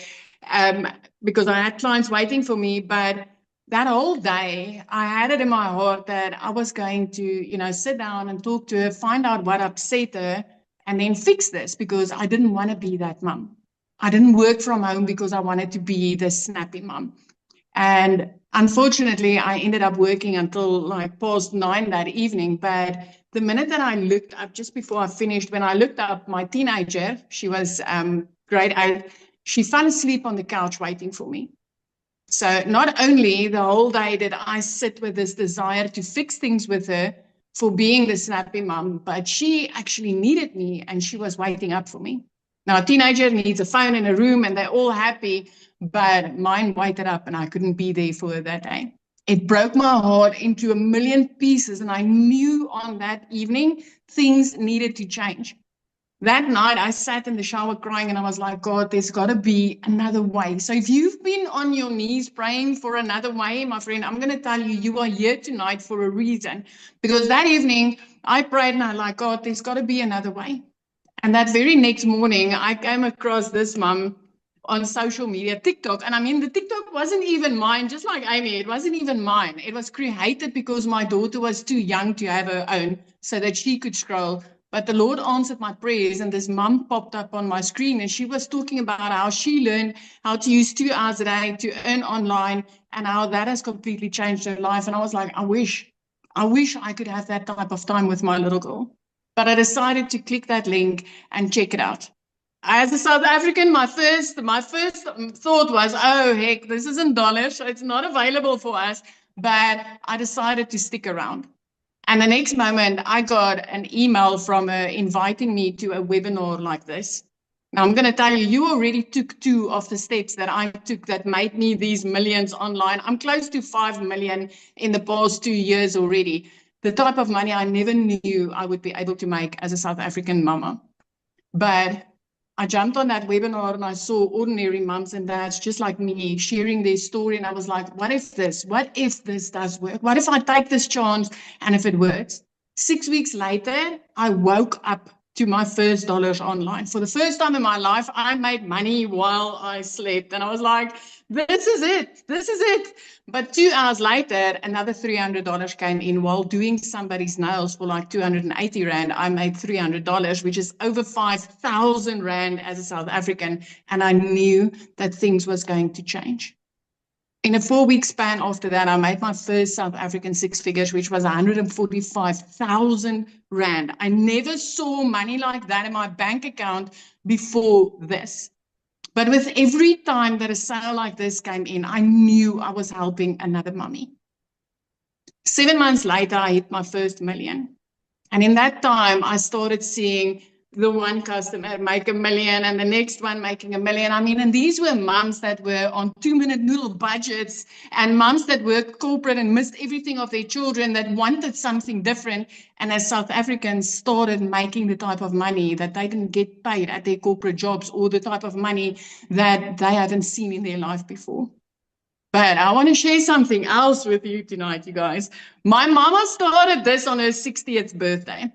because I had clients waiting for me. But that whole day, I had it in my heart that I was going to, sit down and talk to her, find out what upset her, and then fix this because I didn't want to be that mom. I didn't work from home because I wanted to be the snappy mom. And unfortunately, I ended up working until like past 9 that evening. But the minute that I looked up, just before I finished, when I looked up my teenager, she was grade 8, she fell asleep on the couch waiting for me. So not only the whole day did I sit with this desire to fix things with her for being the snappy mom, but she actually needed me and she was waiting up for me. Now, a teenager needs a phone in a room and they're all happy, but mine waited up and I couldn't be there for her that day. It broke my heart into a million pieces, and I knew on that evening things needed to change. That night, I sat in the shower crying and I was like, God, there's got to be another way. So if you've been on your knees praying for another way, my friend, I'm going to tell you, you are here tonight for a reason. Because that evening, I prayed and I was like, God, there's got to be another way. And that very next morning, I came across this mom on social media, TikTok. And I mean, the TikTok wasn't even mine, just like Amy, it wasn't even mine. It was created because my daughter was too young to have her own so that she could scroll. But the Lord answered my prayers, and this mom popped up on my screen, and she was talking about how she learned how to use 2 hours a day to earn online and how that has completely changed her life. And I was like, I wish I could have that type of time with my little girl. But I decided to click that link and check it out. As a South African, my first thought was, oh, heck, this isn't dollars, so it's not available for us. But I decided to stick around. And the next moment, I got an email from her inviting me to a webinar like this. Now, I'm going to tell you, you already took 2 of the steps that I took that made me these millions online. I'm close to 5 million in the past 2 years already. The type of money I never knew I would be able to make as a South African mama. But I jumped on that webinar and I saw ordinary moms and dads just like me sharing their story. And I was like, what if this does work? What if I take this chance and if it works? 6 weeks later, I woke up to my first dollars online. For the first time in my life, I made money while I slept. And I was like, this is it. This is it. But 2 hours later, another $300 came in while doing somebody's nails for like 280 Rand. I made $300, which is over 5,000 Rand as a South African. And I knew that things was going to change. In a 4-week span after that, I made my first South African 6 figures, which was 145,000 Rand. I never saw money like that in my bank account before this. But with every time that a sale like this came in, I knew I was helping another mummy. 7 months later, I hit my first million. And in that time, I started seeing the one customer make $1 million and the next one making $1 million. I mean, and these were moms that were on 2-minute noodle budgets and moms that worked corporate and missed everything of their children that wanted something different. And as South Africans started making the type of money that they didn't get paid at their corporate jobs or the type of money that they haven't seen in their life before. But I want to share something else with you tonight, you guys. My mama started this on her 60th birthday.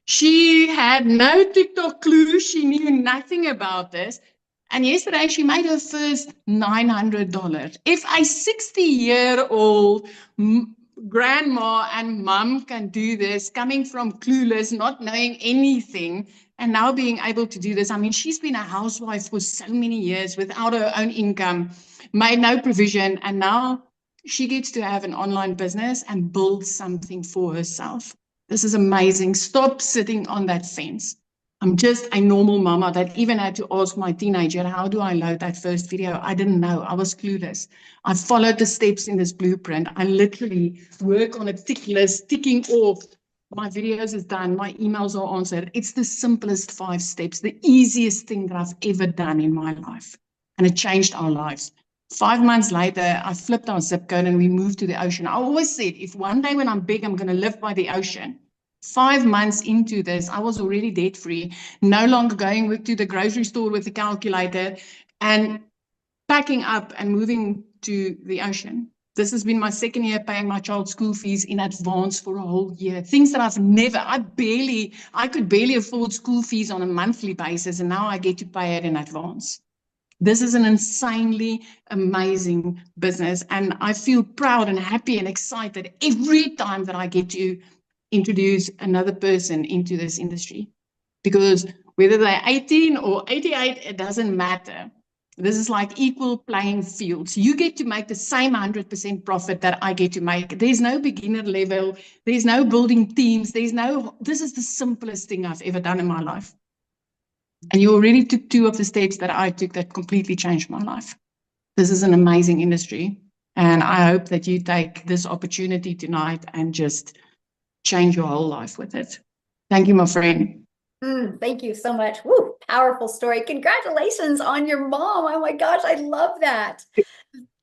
She had no TikTok clue. She knew nothing about this. And yesterday she made her first $900. If a 60-year-old grandma and mom can do this, coming from clueless, not knowing anything, and now being able to do this. I mean, she's been a housewife for so many years without her own income, made no provision, and now she gets to have an online business and build something for herself. This is amazing. Stop sitting on that fence. I'm just a normal mama that even had to ask my teenager, how do I load that first video? I didn't know. I was clueless. I followed the steps in this blueprint. I literally work on a tick list, ticking off. My videos is done. My emails are answered. It's the simplest 5 steps, the easiest thing that I've ever done in my life. And it changed our lives. 5 months later, I flipped our zip code and we moved to the ocean. I always said, if one day when I'm big, I'm going to live by the ocean. 5 months into this, I was already debt-free, no longer going to the grocery store with the calculator and packing up and moving to the ocean. This has been my 2nd year paying my child's school fees in advance for a whole year. Things that I could barely afford school fees on a monthly basis, and now I get to pay it in advance. This is an insanely amazing business, and I feel proud and happy and excited every time that I get to introduce another person into this industry, because whether they're 18 or 88, it doesn't matter. This is like equal playing fields. You get to make the same 100% profit that I get to make. There's no beginner level. There's no building teams. This is the simplest thing I've ever done in my life. And you already took 2 of the steps that I took that completely changed my life. This is an amazing industry. And I hope that you take this opportunity tonight and just change your whole life with it. Thank you, my friend. Thank you so much. Woo, powerful story. Congratulations on your mom. Oh my gosh, I love that.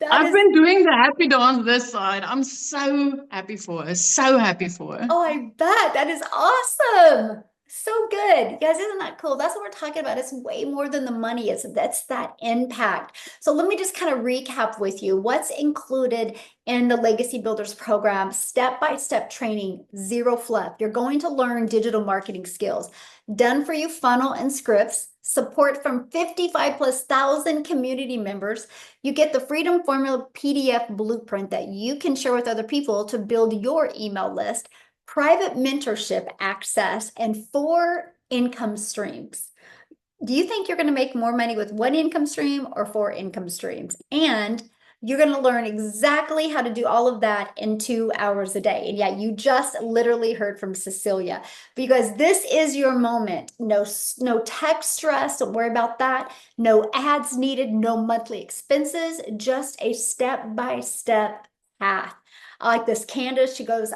I've been doing the happy dance this side. I'm so happy for her. So happy for her. Oh, I bet. That is awesome. So good. You guys, isn't that cool? That's what we're talking about. It's way more than the money. That's that impact. So let me just kind of recap with you what's included in the Legacy Builders program. Step-by-step training, zero fluff. You're going to learn digital marketing skills, done for you funnel and scripts, support from 55,000+ community members. You get the Freedom Formula PDF blueprint that you can share with other people to build your email list, private mentorship access, and 4 income streams. Do you think you're going to make more money with 1 income stream or 4 income streams? And you're going to learn exactly how to do all of that in 2 hours a day. And yeah, you just literally heard from Cecilia, because this is your moment. No tech stress. Don't worry about that. No ads needed, no monthly expenses, just a step-by-step path. I like this. Candace, she goes,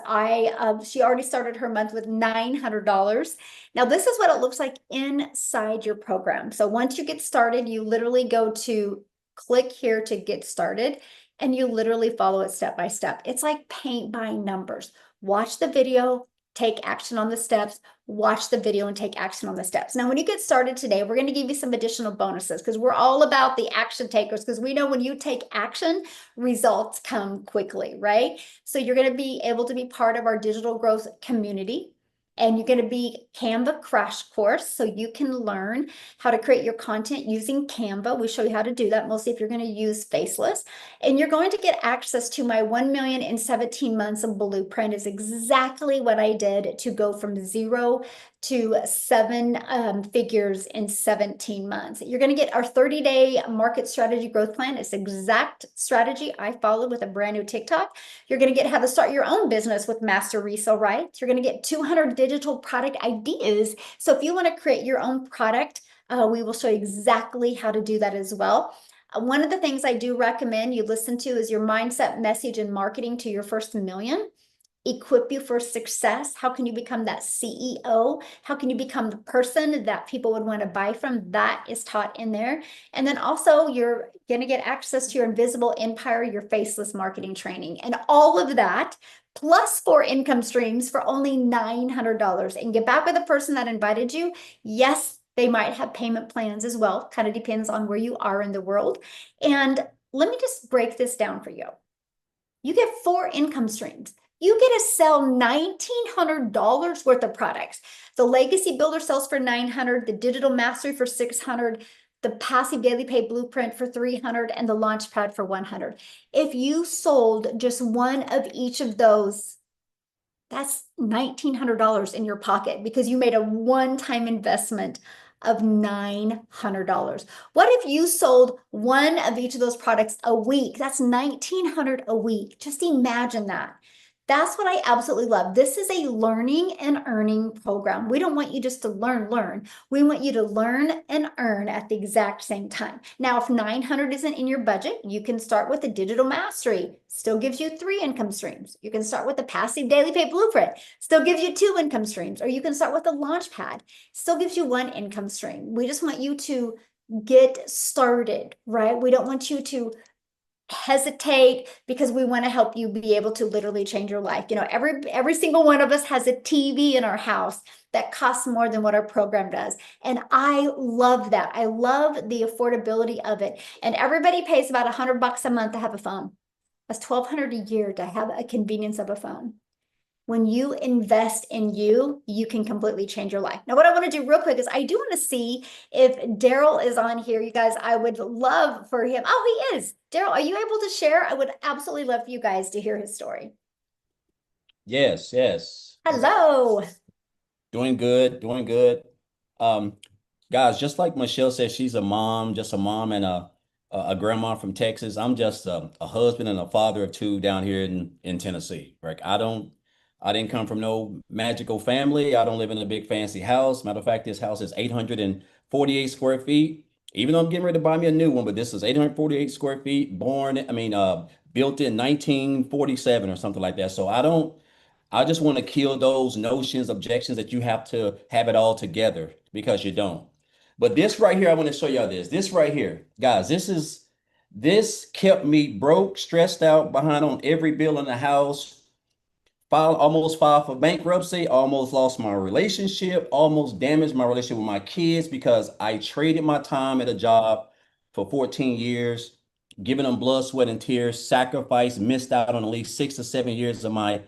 she already started her month with $900. Now, this is what it looks like inside your program. So once you get started, you literally go to click here to get started, and you literally follow it step by step. It's like paint by numbers. Watch the video, take action on the steps, watch the video and take action on the steps. Now, when you get started today, we're going to give you some additional bonuses because we're all about the action takers, because we know when you take action, results come quickly, right? So you're going to be able to be part of our digital growth community. And you're going to be Canva crash course, so you can learn how to create your content using Canva. We show you how to do that, mostly if you're going to use Faceless. And you're going to get access to my 1 million in 17 months of blueprint. Is exactly what I did to go from 0 to 7 figures in 17 months. You're going to get our 30-day market strategy growth plan. It's exact strategy I followed with a brand new TikTok. You're going to get how to start your own business with master resale rights. You're going to get 200 digital product ideas. So if you want to create your own product, we will show you exactly how to do that as well. One of the things I do recommend you listen to is your mindset, message, and marketing to your first million. Equip you for success. How can you become that CEO? How can you become the person that people would want to buy from? That is taught in there. And then also you're going to get access to your invisible empire, your faceless marketing training, and all of that plus 4 income streams for only $900. And get back with the person that invited you. Yes, they might have payment plans as well. Kind of depends on where you are in the world. And let me just break this down for you. You get 4 income streams. You get to sell $1,900 worth of products. The Legacy Builder sells for $900, the Digital Mastery for $600, the Passive Daily Pay Blueprint for $300, and the Launchpad for $100. If you sold just one of each of those, that's $1,900 in your pocket because you made a one-time investment of $900. What if you sold one of each of those products a week? That's $1,900 a week. Just imagine that. That's what I absolutely love. This is a learning and earning program. We don't want you just to learn. We want you to learn and earn at the exact same time. Now, if 900 isn't in your budget, you can start with the Digital Mastery. Still gives you 3 income streams. You can start with the Passive Daily Pay Blueprint. Still gives you 2 income streams. Or you can start with the Launchpad. Still gives you 1 income stream. We just want you to get started, right? We don't want you to hesitate because we want to help you be able to literally change your life. You know, every single one of us has a TV in our house that costs more than what our program does. And I love that. I love the affordability of it. And everybody pays about $100 a month to have a phone. That's $1,200 a year to have a convenience of a phone. When you invest in you, you can completely change your life. Now, what I want to do real quick is I do want to see if Daryl is on here. You guys, I would love for him. Oh, he is. Daryl, are you able to share? I would absolutely love for you guys to hear his story. Yes, yes. Hello. Doing good, doing good. Um, Guys, just like Michelle said, she's a mom, just a mom and a grandma from Texas. I'm just a husband and a father of 2 down here in Tennessee. Right? I didn't come from no magical family. I don't live in a big fancy house. Matter of fact, this house is 848 square feet. Even though I'm getting ready to buy me a new one, but this is 848 square feet, built in 1947 or something like that. So I just want to kill those notions, objections that you have to have it all together because you don't. But this right here, I want to show y'all this. This right here, guys, this kept me broke, stressed out, behind on every bill in the house, almost filed for bankruptcy, almost lost my relationship, almost damaged my relationship with my kids because I traded my time at a job for 14 years, giving them blood, sweat, and tears, sacrificed, missed out on at least 6 to 7 years of my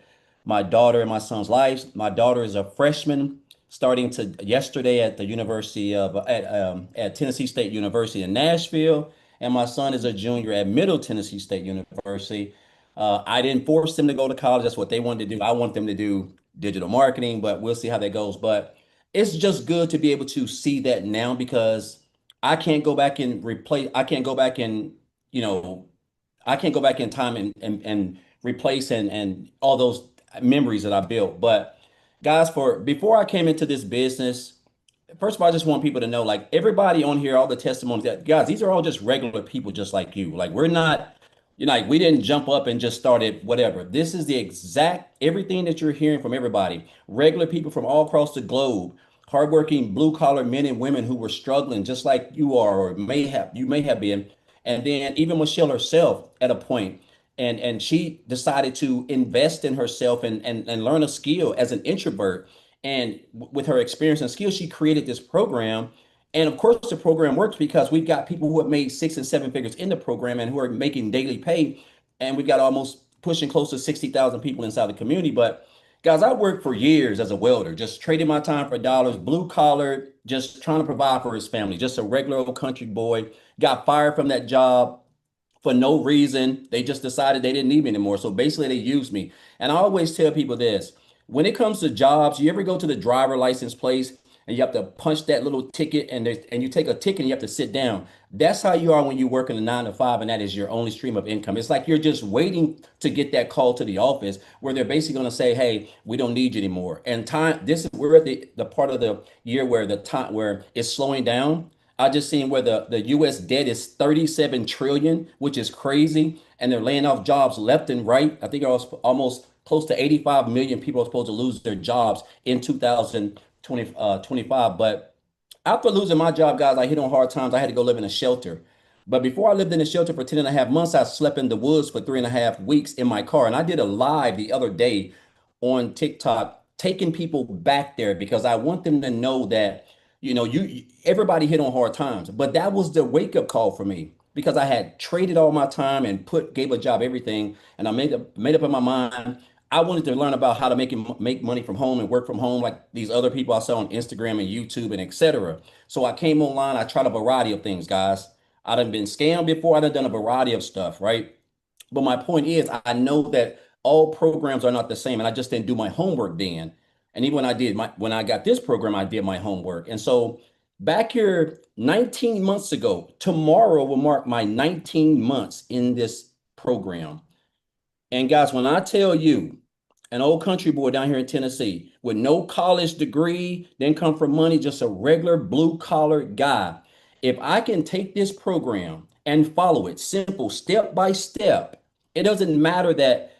daughter and my son's lives. My daughter is a freshman starting to yesterday at the University of at Tennessee State University in Nashville, and my son is a junior at Middle Tennessee State University. I didn't force them to go to college. That's what they wanted to do. I want them to do digital marketing, but we'll see how that goes. But it's just good to be able to see that now because I can't go back and replace, I can't go back and, you know, I can't go back in time and replace and all those memories that I built. But guys, for before I came into this business, first of all, I just want people to know, like everybody on here, all the testimonies that guys, these are all just regular people just like you. Like we're not, you know, like we didn't jump up and just started whatever. This is the exact everything that you're hearing from everybody. Regular people from all across the globe, hardworking blue collar men and women who were struggling just like you are or may have been. And then even Michelle herself at a point. and she decided to invest in herself and learn a skill as an introvert. And with her experience and skills, she created this program. And of course, the program works because we've got people who have made 6 and 7 figures in the program and who are making daily pay. And we've got almost pushing close to 60,000 people inside the community. But guys, I worked for years as a welder, just trading my time for dollars, blue collar, just trying to provide for his family, just a regular old country boy. Got fired from that job for no reason. They just decided they didn't need me anymore. So basically, they used me. And I always tell people this: when it comes to jobs, you ever go to the driver license place and you have to punch that little ticket and you take a ticket and you have to sit down. That's how you are when you work in a 9 to 5, and that is your only stream of income. It's like you're just waiting to get that call to the office where they're basically going to say, "Hey, we don't need you anymore." And time, this is we're at the part of the year where the time where it's slowing down. I just seen where the US debt is 37 trillion, which is crazy, and they're laying off jobs left and right. I think it was almost close to 85 million people are supposed to lose their jobs in 2025. But after losing my job, guys, I hit on hard times. I had to go live in a shelter. But before I lived in a shelter for 10 and a half months, I slept in the woods for 3.5 weeks in my car. And I did a live the other day on TikTok, taking people back there because I want them to know that, everybody hit on hard times. But that was the wake-up call for me because I had traded all my time and gave a job everything. And I made up in my mind. I wanted to learn about how to make money from home and work from home like these other people I saw on Instagram and YouTube and etc. So I came online. I tried a variety of things, guys. I done been scammed before. I done a variety of stuff, right? But my point is, I know that all programs are not the same, and I just didn't do my homework then. And even when I got this program, I did my homework. And so back here 19 months ago, tomorrow will mark my 19 months in this program. And guys, when I tell you, an old country boy down here in Tennessee with no college degree, didn't come from money, just a regular blue collar guy. If I can take this program and follow it, simple, step by step, it doesn't matter that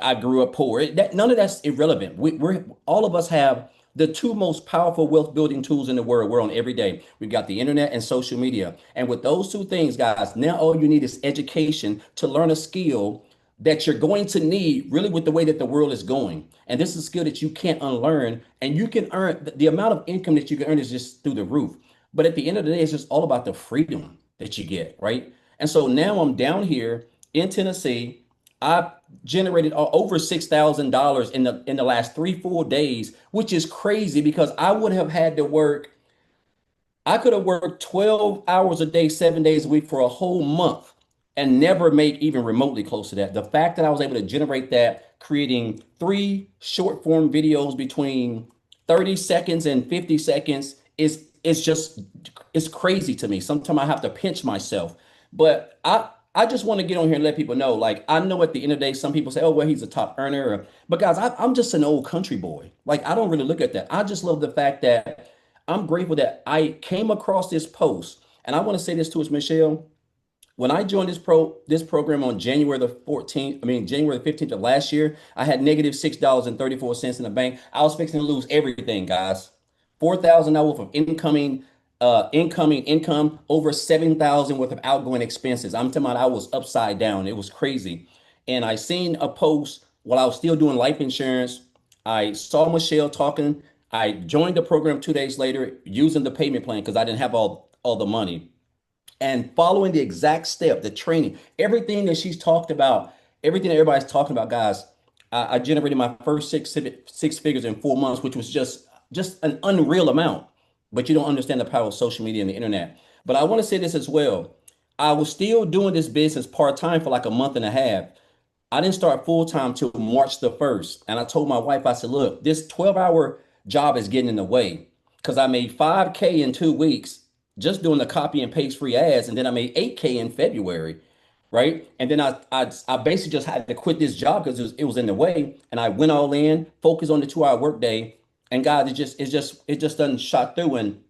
I grew up poor. None of that's irrelevant. We're all of us have the two most powerful wealth building tools in the world. We're on every day. We've got the internet and social media. And with those two things, guys, now all you need is education to learn a skill that you're going to need really with the way that the world is going. And this is a skill that you can't unlearn. And you can earn the amount of income that you can earn is just through the roof. But at the end of the day, it's just all about the freedom that you get, right? And so now I'm down here in Tennessee. I've generated over $6,000 in the last 3 full days, which is crazy because I could have worked 12 hours a day, 7 days a week for a whole month and never make even remotely close to that. The fact that I was able to generate that, creating 3 short form videos between 30 seconds and 50 seconds is just it's crazy to me. Sometimes I have to pinch myself. But I just want to get on here and let people know, like, I know at the end of the day, some people say, oh, well, he's a top earner. But guys, I'm just an old country boy. Like, I don't really look at that. I just love the fact that I'm grateful that I came across this post. And I want to say this to us, Michelle. When I joined this program on January the 14th, I mean January the 15th of last year, I had negative $6.34 in the bank. I was fixing to lose everything, guys. $4,000 worth of incoming income, over 7,000 worth of outgoing expenses. I'm talking about I was upside down. It was crazy. And I seen a post while I was still doing life insurance. I saw Michelle talking. I joined the program 2 days later using the payment plan because I didn't have all the money and following the exact step, the training, everything that she's talked about, everything that everybody's talking about, guys. I generated my first six figures in 4 months, which was just an unreal amount. But you don't understand the power of social media and the internet. But I want to say this as well. I was still doing this business part time for like a month and a half. I didn't start full time till March the 1st. And I told my wife, I said, look, this 12-hour job is getting in the way because I made 5K in 2 weeks just doing the copy and paste free ads. And then I made 8K in February. Right. And then I basically just had to quit this job because it was in the way. And I went all in, focused on the 2 hour workday. And God, it just doesn't shot through. And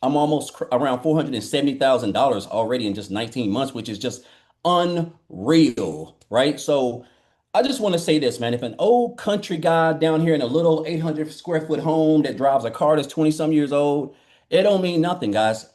I'm almost around $470,000 already in just 19 months, which is just unreal, right? So I just want to say this, man. If an old country guy down here in a little 800 square foot home that drives a car that's 20 some years old, it don't mean nothing, guys.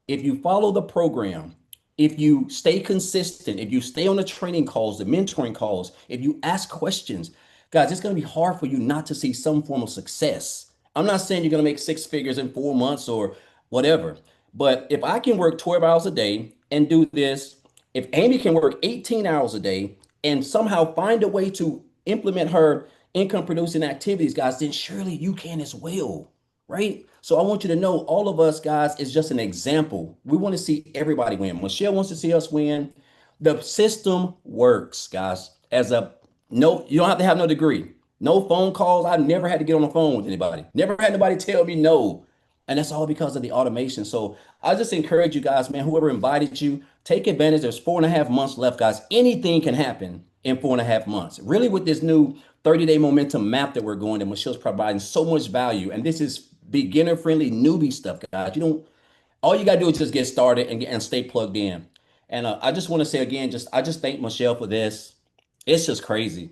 If you follow the program, if you stay consistent, if you stay on the training calls, the mentoring calls, if you ask questions, guys, it's going to be hard for you not to see some form of success. I'm not saying you're going to make six figures in 4 months or whatever, but if I can work 12 hours a day and do this, if Amy can work 18 hours a day and somehow find a way to implement her income producing activities, guys, then surely you can as well, right? So I want you to know all of us guys is just an example. We want to see everybody win. Michelle wants to see us win. The system works, guys. As a no, you don't have to have no degree. No phone calls. I never had to get on the phone with anybody. Never had nobody tell me no. And that's all because of the automation. So I just encourage you guys, man, whoever invited you, take advantage. There's 4.5 months left, guys. Anything can happen in 4.5 months. Really, with this new 30-day momentum map that we're going, that Michelle's providing so much value. And this is beginner friendly newbie stuff, guys. You don't, all you got to do is just get started and stay plugged in. And I just want to say again, I just thank Michelle for this. It's just crazy.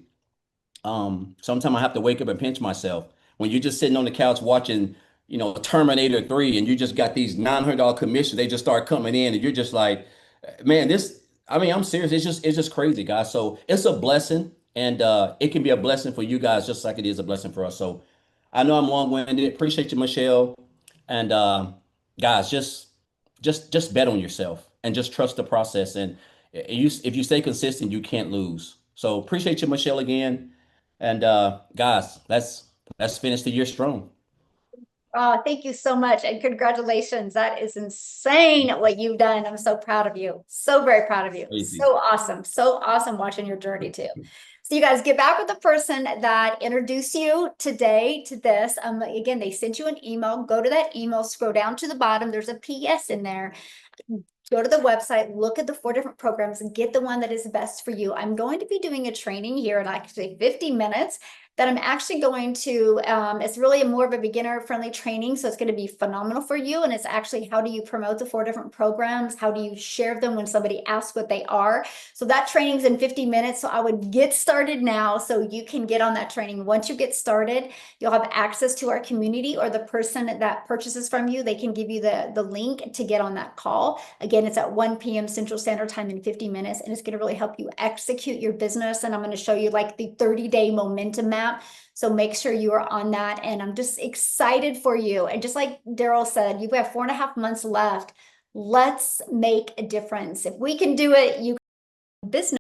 Sometimes I have to wake up and pinch myself when you're just sitting on the couch watching, Terminator 3, and you just got these $900 commissions. They just start coming in, and you're just like, man, this. I mean, I'm serious. It's just crazy, guys. So it's a blessing, and it can be a blessing for you guys, just like it is a blessing for us. So I know I'm long-winded. Appreciate you, Michelle, and guys, just bet on yourself and just trust the process. And if you stay consistent, you can't lose. So appreciate you, Michelle, again. And guys, let's finish the year strong. Oh, thank you so much. And congratulations. That is insane what you've done. I'm so proud of you. So very proud of you. Crazy. So awesome. So awesome watching your journey too. So you guys get back with the person that introduced you today to this. Again, they sent you an email. Go to that email, scroll down to the bottom. There's a PS in there. Go to the website, look at the 4 different programs and get the one that is best for you. I'm going to be doing a training here in actually 50 minutes that I'm actually going to, it's really more of a beginner friendly training. So it's going to be phenomenal for you. And it's actually, how do you promote the 4 different programs? How do you share them when somebody asks what they are? So that training's in 50 minutes. So I would get started now so you can get on that training. Once you get started, you'll have access to our community, or the person that purchases from you, they can give you the link to get on that call. Again, it's at 1 p.m. Central Standard Time in 50 minutes, and it's going to really help you execute your business. And I'm going to show you like the 30-day momentum map. So make sure you are on that. And I'm just excited for you. And just like Daryl said, you have 4.5 months left. Let's make a difference. If we can do it, you can. Business.